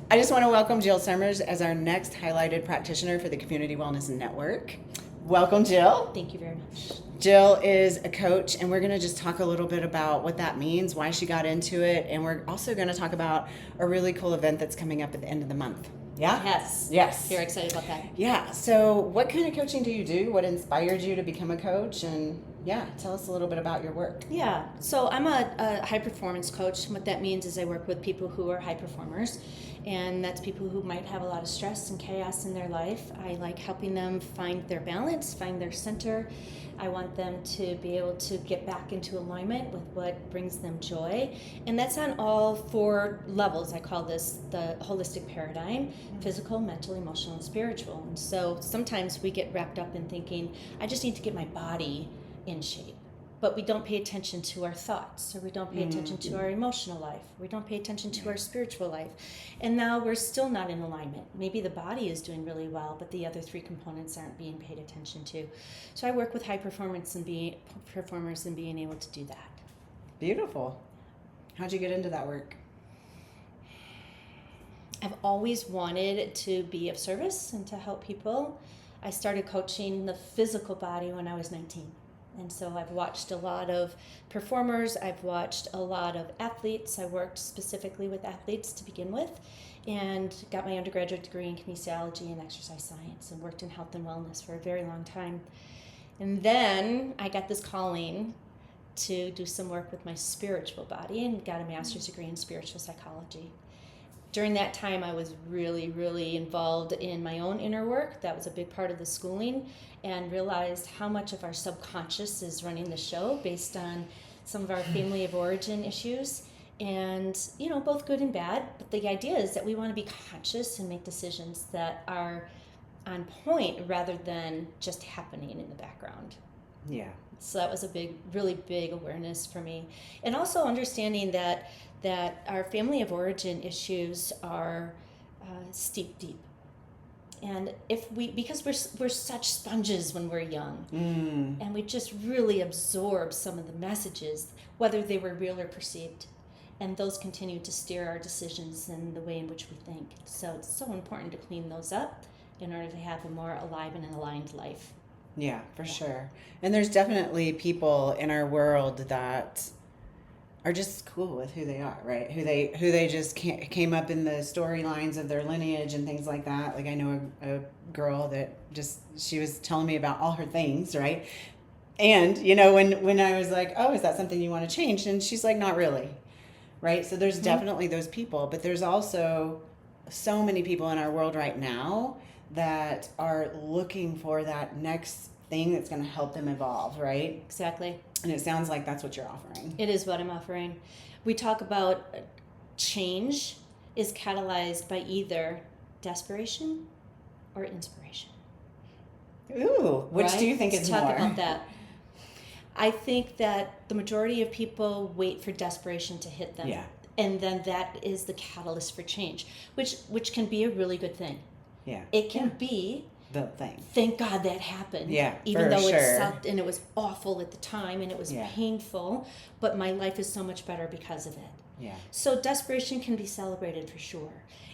I just want to welcome Jill Summers as our next highlighted practitioner for the Community Wellness Network. Welcome, Jill. Thank you very much. Jill is a coach, and we're going to just talk a little bit about what that means, why she got into it, and we're also going to talk about a really cool event that's coming up at the end of the month. Yeah? Yes. Yes. You're excited about that. Yeah. So what kind of coaching do you do? What inspired you to become a coach? And yeah, tell us a little bit about your work. Yeah. So I'm a high performance coach. What that means is I work with people who are high performers, and that's people who might have a lot of stress and chaos in their life. I like helping them find their balance, find their center. I want them to be able to get back into alignment with what brings them joy. And that's on all 4 levels. I call this the holistic paradigm: physical, mental, emotional, and spiritual. And so sometimes we get wrapped up in thinking, I just need to get my body in shape. But we don't pay attention to our thoughts, or we don't pay attention to our emotional life. We don't pay attention to our spiritual life. And now we're still not in alignment. Maybe the body is doing really well, but the other 3 components aren't being paid attention to. So I work with high performers and being able to do that. Beautiful. How'd you get into that work? I've always wanted to be of service and to help people. I started coaching the physical body when I was 19. And so I've watched a lot of performers, I've watched a lot of athletes. I worked specifically with athletes to begin with, and got my undergraduate degree in kinesiology and exercise science, and worked in health and wellness for a very long time. And then I got this calling to do some work with my spiritual body, and got a master's degree in spiritual psychology. During that time, I was really, really involved in my own inner work. That was a big part of the schooling, and realized how much of our subconscious is running the show based on some of our family of origin issues. And, both good and bad. But the idea is that we want to be conscious and make decisions that are on point rather than just happening in the background. Yeah. So that was a really big awareness for me. And also understanding that our family of origin issues are steep deep. And because we're such sponges when we're young, and we just really absorb some of the messages, whether they were real or perceived, and those continue to steer our decisions and the way in which we think. So it's so important to clean those up in order to have a more alive and an aligned life. Yeah, for sure. And there's definitely people in our world that are just cool with who they are, right? Who they just came up in the storylines of their lineage and things like that. Like I know a girl that she was telling me about all her things, right? And when I was like, oh, is that something you want to change? And she's like, not really, right? So there's definitely those people, but there's also so many people in our world right now that are looking for that next thing that's going to help them evolve, right? Exactly. And it sounds like that's what you're offering. It is what I'm offering. We talk about change is catalyzed by either desperation or inspiration. Ooh, which right? do you think Let's is talk more? about that. I think that the majority of people wait for desperation to hit them. Yeah. And then that is the catalyst for change, which can be a really good thing. Yeah. It can be the thing. Thank God that happened. Yeah, even though sure. it sucked and it was awful at the time and it was Yeah. painful, but my life is so much better because of it. Yeah. So desperation can be celebrated for sure.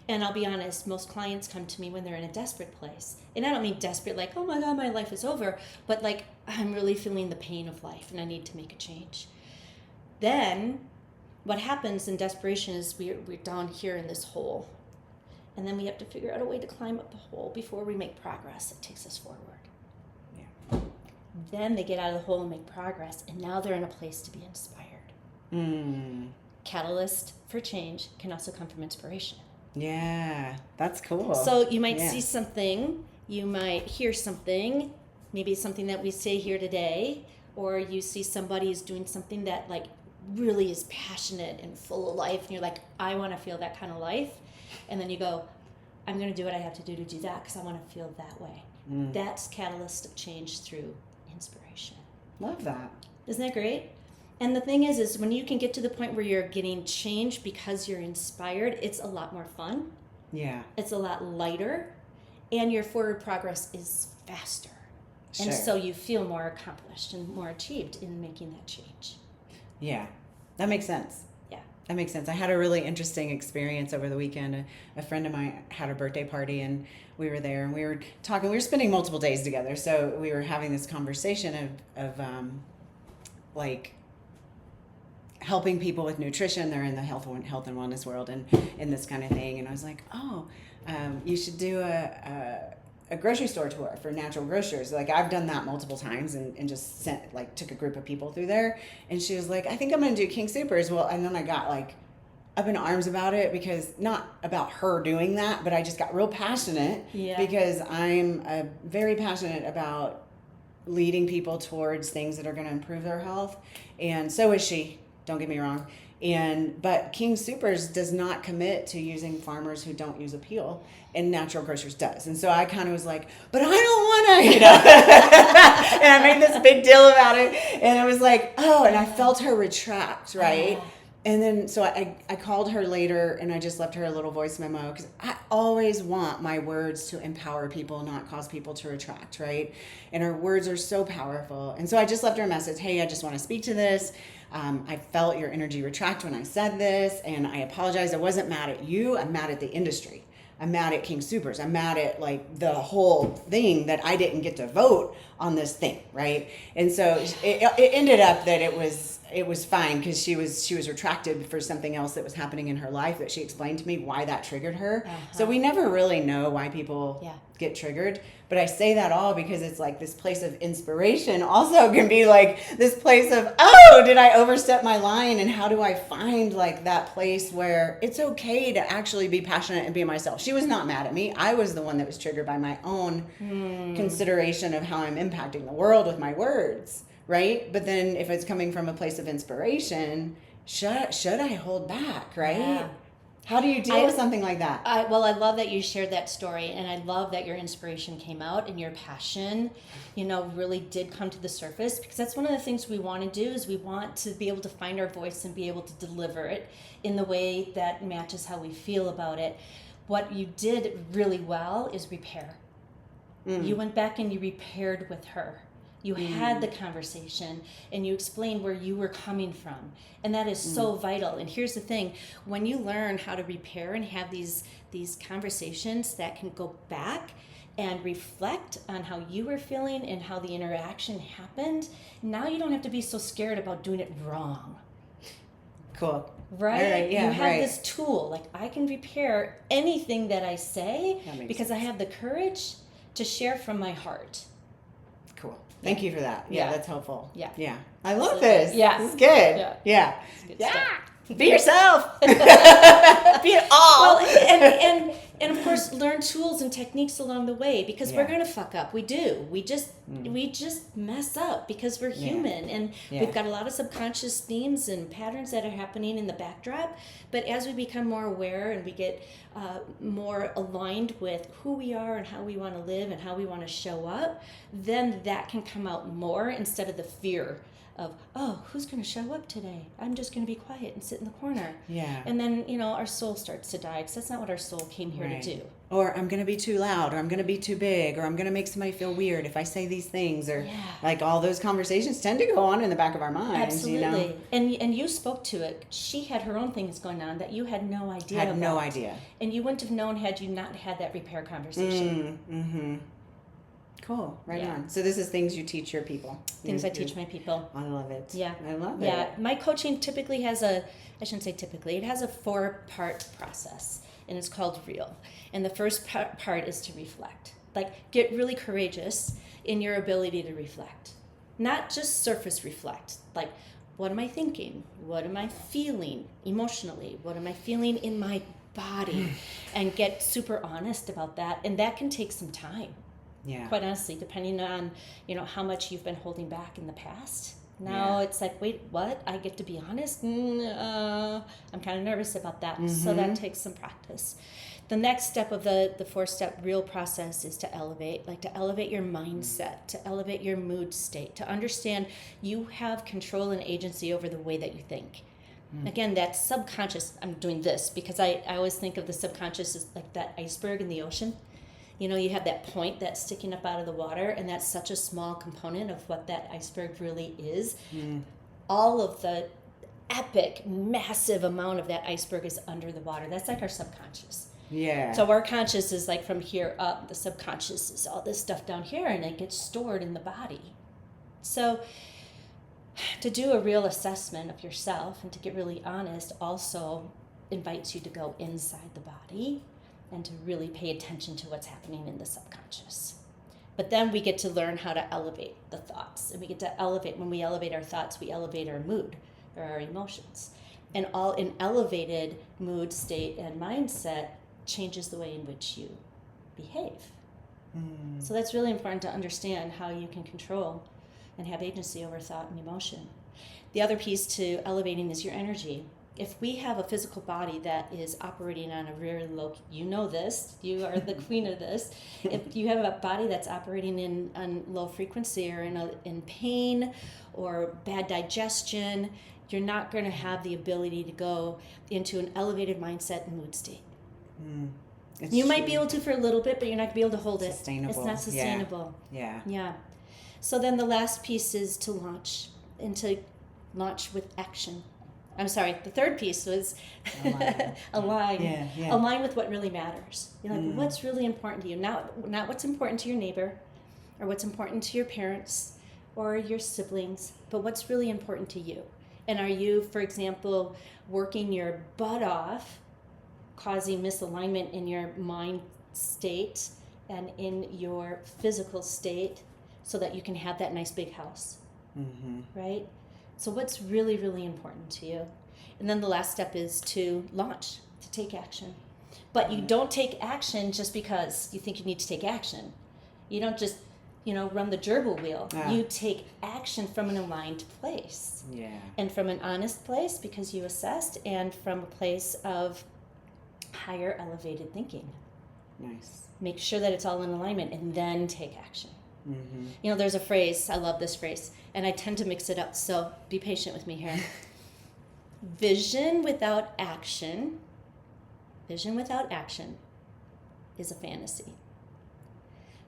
And I'll be honest, most clients come to me when they're in a desperate place. And I don't mean desperate like, oh my God, my life is over, but like I'm really feeling the pain of life and I need to make a change. Then what happens in desperation is we're down here in this hole. And then we have to figure out a way to climb up the hole before we make progress that takes us forward. Yeah. Then they get out of the hole and make progress, and now they're in a place to be inspired. Catalyst for change can also come from inspiration. Yeah, that's cool. So you might see something, you might hear something, maybe it's something that we say here today, or you see somebody is doing something that like really is passionate and full of life, and you're like, I want to feel that kind of life. And then you go, I'm going to do what I have to do that because I want to feel that way. That's catalyst of change through inspiration. Love that. Isn't that great? And the thing is when you can get to the point where you're getting change because you're inspired, it's a lot more fun. Yeah. It's a lot lighter, and your forward progress is faster. Sure. And so you feel more accomplished and more achieved in making that change. Yeah, that makes sense. Yeah. That makes sense. I had a really interesting experience over the weekend. A friend of mine had a birthday party, and we were there, and we were talking. We were spending multiple days together, so we were having this conversation of like helping people with nutrition. They're in the health and wellness world, and this kind of thing. And I was like, oh, you should do a grocery store tour for natural grocers. Like, I've done that multiple times, and just took a group of people through there. And she was like, I think I'm going to do King Soopers. Well, and then I got like up in arms about it, because not about her doing that, but I just got real passionate, because I'm very passionate about leading people towards things that are going to improve their health. And so is she, don't get me wrong. But King Soopers does not commit to using farmers who don't use a peel, and Natural Grocers does. And so I kind of was like, but I don't want to, and I made this big deal about it. And I was like, oh, and I felt her retract, right? And then, so I called her later, and I just left her a little voice memo, because I always want my words to empower people, not cause people to retract, right? And our words are so powerful. And so I just left her a message. Hey, I just want to speak to this. I felt your energy retract when I said this, and I apologize. I wasn't mad at you. I'm mad at the industry. I'm mad at King Soopers. I'm mad at like the whole thing that I didn't get to vote on this thing, right? And so it ended up that it was fine, because she was retracted for something else that was happening in her life that she explained to me why that triggered her. So we never really know why people get triggered. But I say that all because it's like this place of inspiration also can be like this place of, oh, did I overstep my line? And how do I find like that place where it's okay to actually be passionate and be myself? She was not mad at me. I was the one that was triggered by my own consideration of how I'm impacting the world with my words, right? But then if it's coming from a place of inspiration, should I hold back, right? Yeah. How do you deal with something like that? I love that you shared that story, and I love that your inspiration came out and your passion, really did come to the surface, because that's one of the things we want to do, is we want to be able to find our voice and be able to deliver it in the way that matches how we feel about it. What you did really well is repair. You went back and you repaired with her. You had the conversation, and you explained where you were coming from. And that is so vital. And here's the thing. When you learn how to repair and have these conversations that can go back and reflect on how you were feeling and how the interaction happened, now you don't have to be so scared about doing it wrong. Cool. Right? Yeah, you have this tool. Like, I can repair anything that I say because I have the courage to share from my heart. Cool. Thank you for that. Yeah, that's helpful. Yeah. I love this. Yeah. This is good. Yeah. Good stuff. Be yourself. Be it all. Well, and of course, learn tools and techniques along the way, because we're gonna fuck up. We do. We just mess up because we're human, and we've got a lot of subconscious themes and patterns that are happening in the backdrop. But as we become more aware and we get more aligned with who we are and how we want to live and how we want to show up, then that can come out more, instead of the fear of, oh, who's going to show up today? I'm just going to be quiet and sit in the corner. Yeah. And then, our soul starts to die, because that's not what our soul came here to do. Or I'm going to be too loud, or I'm going to be too big, or I'm going to make somebody feel weird if I say these things, or like all those conversations tend to go on in the back of our minds. Absolutely. And you spoke to it. She had her own things going on that you had no idea about. No idea. And you wouldn't have known had you not had that repair conversation. Mm-hmm. Cool. Right on. So this is things you teach your people. Things I teach my people. I love it. Yeah. I love it. Yeah. My coaching typically has it has a 4-part process, and it's called REAL. And the first part is to reflect. Like, get really courageous in your ability to reflect. Not just surface reflect. Like, what am I thinking? What am I feeling emotionally? What am I feeling in my body? And get super honest about that. And that can take some time. Yeah. Quite honestly, depending on, how much you've been holding back in the past. Now it's like, wait, what? I get to be honest? I'm kind of nervous about that. So that takes some practice. The next step of the 4-step REAL process is to elevate your mindset, to elevate your mood state, to understand you have control and agency over the way that you think. Again, that subconscious, I'm doing this because I always think of the subconscious as like that iceberg in the ocean. You have that point that's sticking up out of the water, and that's such a small component of what that iceberg really is. All of the epic, massive amount of that iceberg is under the water. That's like our subconscious. Yeah. So our conscious is like from here up. The subconscious is all this stuff down here, and it gets stored in the body. So to do a real assessment of yourself and to get really honest also invites you to go inside the body and to really pay attention to what's happening in the subconscious. But then we get to learn how to elevate the thoughts. And we get to elevate, when we elevate our thoughts, we elevate our mood or our emotions. And all an elevated mood, state, and mindset changes the way in which you behave. So that's really important to understand how you can control and have agency over thought and emotion. The other piece to elevating is your energy. If we have a physical body that is operating on a really low, you know this, you are the queen of this. If you have a body that's operating on low frequency or in pain or bad digestion, you're not going to have the ability to go into an elevated mindset and mood state. You might be able to for a little bit, but you're not going to be able to hold it. Sustainable. It's not sustainable. Yeah. So then the last piece is to launch, and to launch with action. I'm sorry, the third piece was align. Yeah. Align with what really matters. You're like, what's really important to you? Not what's important to your neighbor or what's important to your parents or your siblings, but what's really important to you. And are you, for example, working your butt off, causing misalignment in your mind state and in your physical state so that you can have that nice big house, right? So what's really, really important to you? And then the last step is to launch, to take action. But you don't take action just because you think you need to take action. You don't just, run the gerbil wheel. You take action from an aligned place. Yeah. And from an honest place because you assessed, and from a place of higher elevated thinking. Nice. Make sure that it's all in alignment and then take action. There's a phrase, I love this phrase, and I tend to mix it up, so be patient with me here. Vision without action is a fantasy.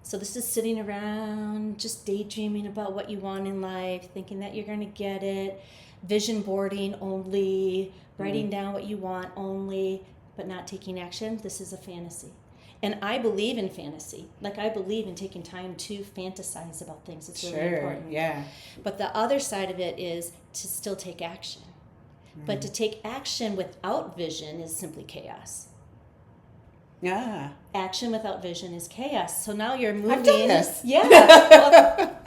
So this is sitting around just daydreaming about what you want in life, thinking that you're going to get it, vision boarding only, writing down what you want only, but not taking action. This is a fantasy. And I believe in fantasy. Like, I believe in taking time to fantasize about things. It's really important. Yeah. But the other side of it is to still take action. But to take action without vision is simply chaos. Yeah. Action without vision is chaos. So now you're moving. I've done this. Yeah. Well,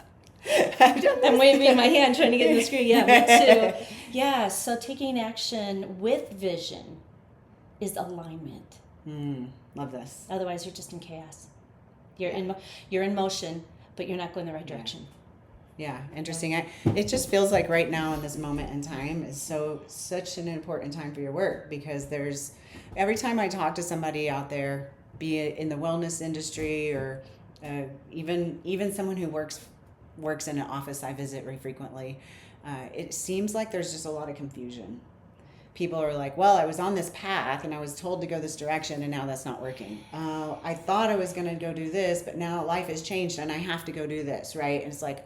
I'm waving my hand trying to get in the screen. Yeah, me too. Yeah, so taking action with vision is alignment. Love this. Otherwise, you're just in chaos. You're in motion, but you're not going the right direction. Yeah, interesting. It just feels like right now in this moment in time is such an important time for your work, because every time I talk to somebody out there, be it in the wellness industry or even someone who works in an office I visit very frequently, it seems like there's just a lot of confusion. People are like, well, I was on this path and I was told to go this direction and now that's not working. I thought I was going to go do this, but now life has changed and I have to go do this, right? And it's like,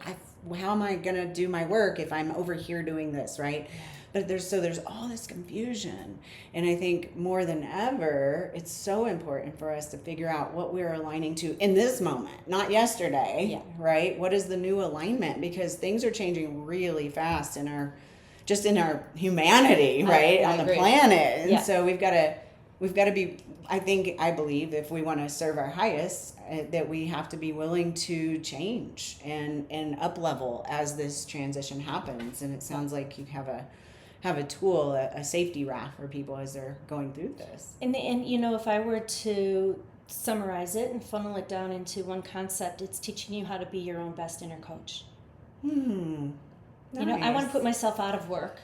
how am I going to do my work if I'm over here doing this, right? But there's all this confusion. And I think more than ever, it's so important for us to figure out what we're aligning to in this moment, not yesterday, right? What is the new alignment? Because things are changing really fast in our humanity, right? On the planet. And so we've got to be, I believe if we want to serve our highest, that we have to be willing to change and up level as this transition happens. And it sounds like you have a tool, a safety raft for people as they're going through this. And if I were to summarize it and funnel it down into one concept, it's teaching you how to be your own best inner coach. Nice. I want to put myself out of work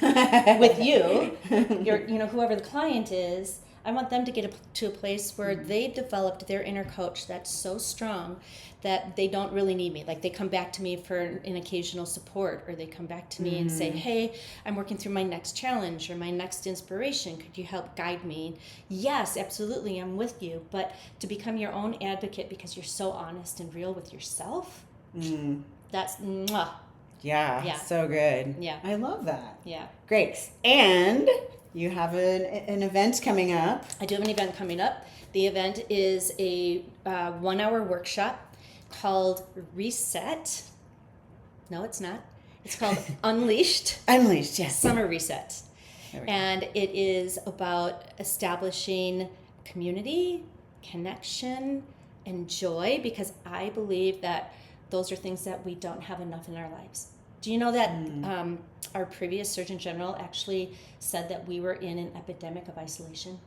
with you, whoever the client is. I want them to get to a place where they've developed their inner coach that's so strong that they don't really need me. Like, they come back to me for an occasional support, or they come back to me and say, hey, I'm working through my next challenge or my next inspiration. Could you help guide me? Yes, absolutely, I'm with you. But to become your own advocate because you're so honest and real with yourself, that's mwah. Yeah, Yeah. so good. Yeah. I love that. Yeah. Great. And you have an event coming up. I do have an event coming up. The event is a 1 hour workshop called Reset. No, it's not. It's called Unleashed Unleashed, yes. Summer Reset. There we go. And it is about establishing community, connection, and joy, because I believe that those are things that we don't have enough in our lives. Do you know that our previous Surgeon General actually said that we were in an epidemic of isolation,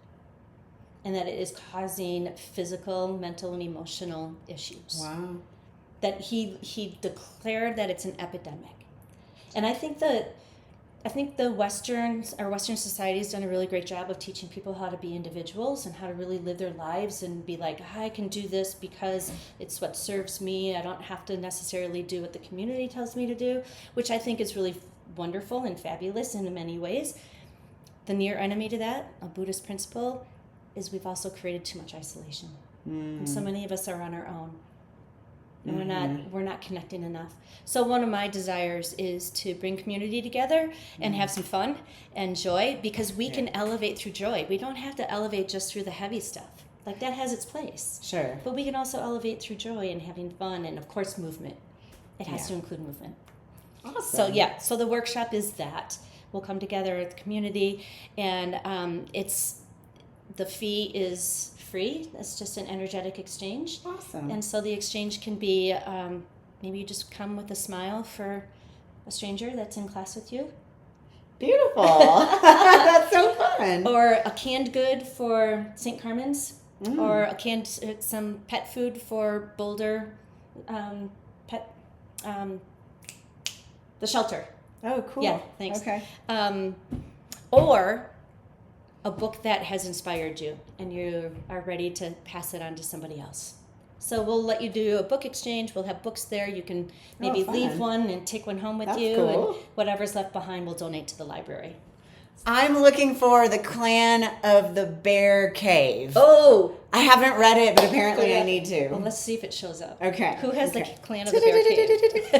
and that it is causing physical, mental, and emotional issues? Wow. That he declared that it's an epidemic. And I think the Western society has done a really great job of teaching people how to be individuals and how to really live their lives and be like, I can do this because it's what serves me. I don't have to necessarily do what the community tells me to do, which I think is really wonderful and fabulous in many ways. The near enemy to that, a Buddhist principle, is we've also created too much isolation. And so many of us are on our own. And we're not connecting enough. So one of my desires is to bring community together and have some fun and joy, because we can elevate through joy. We don't have to elevate just through the heavy stuff. Like, that has its place. Sure. But we can also elevate through joy and having fun, and of course movement. It has to include movement. Awesome. So the workshop is that. We'll come together at the community, and the fee is free. It's just an energetic exchange. Awesome. And so the exchange can be maybe you just come with a smile for a stranger that's in class with you. Beautiful. That's so fun. Or a canned good for St. Carmen's. Or some pet food for Boulder the shelter. Oh, cool. Yeah, thanks. Okay. Or a book that has inspired you and you are ready to pass it on to somebody else. So we'll let you do a book exchange. We'll have books there. You can maybe leave one and take one home with That's you. cool. And whatever's left behind, we'll donate to the library. I'm looking for The Clan of the Bear Cave. Oh! I haven't read it, but apparently I need to. Well, let's see if it shows up. Okay. Who has the Clan of the Bear Cave?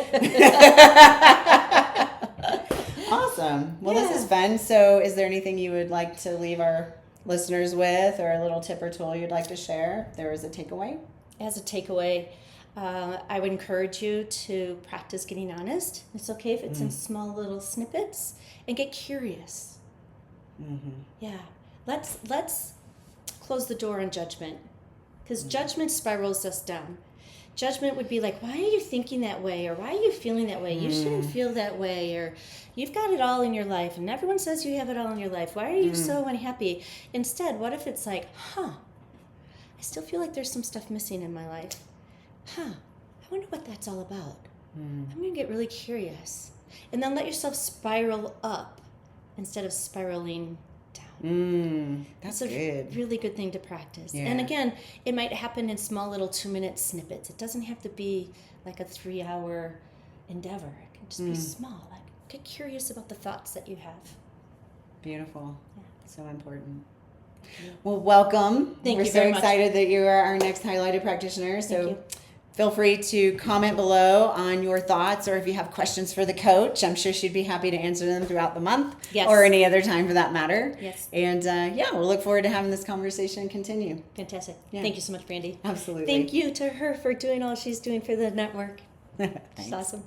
Awesome. Well, this is fun. So is there anything you would like to leave our listeners with, or a little tip or tool you'd like to share? There is a takeaway. As a takeaway, I would encourage you to practice getting honest. It's okay if it's in small little snippets, and get curious. Yeah. Let's close the door on judgment, because judgment spirals us down. Judgment would be like, why are you thinking that way? Or why are you feeling that way? You shouldn't feel that way. Or you've got it all in your life, and everyone says you have it all in your life. Why are you so unhappy? Instead, what if it's like, I still feel like there's some stuff missing in my life. I wonder what that's all about. I'm going to get really curious. And then let yourself spiral up instead of spiraling down. That's a good. really good thing to practice. Yeah. And again, it might happen in small little 2-minute snippets. It doesn't have to be like a 3-hour endeavor. It can just be small. Like, get curious about the thoughts that you have. Beautiful. So important. Yeah. Well, welcome. Thank We're you so very much. excited that you are our next highlighted practitioner. Thank So you. feel free to comment below on your thoughts, or if you have questions for the coach. I'm sure she'd be happy to answer them throughout the month, Yes. or any other time for that matter. Yes. And we'll look forward to having this conversation continue. Fantastic. Yeah. Thank you so much, Brandy. Absolutely. Thank you to her for doing all she's doing for the network. Thanks. It's awesome.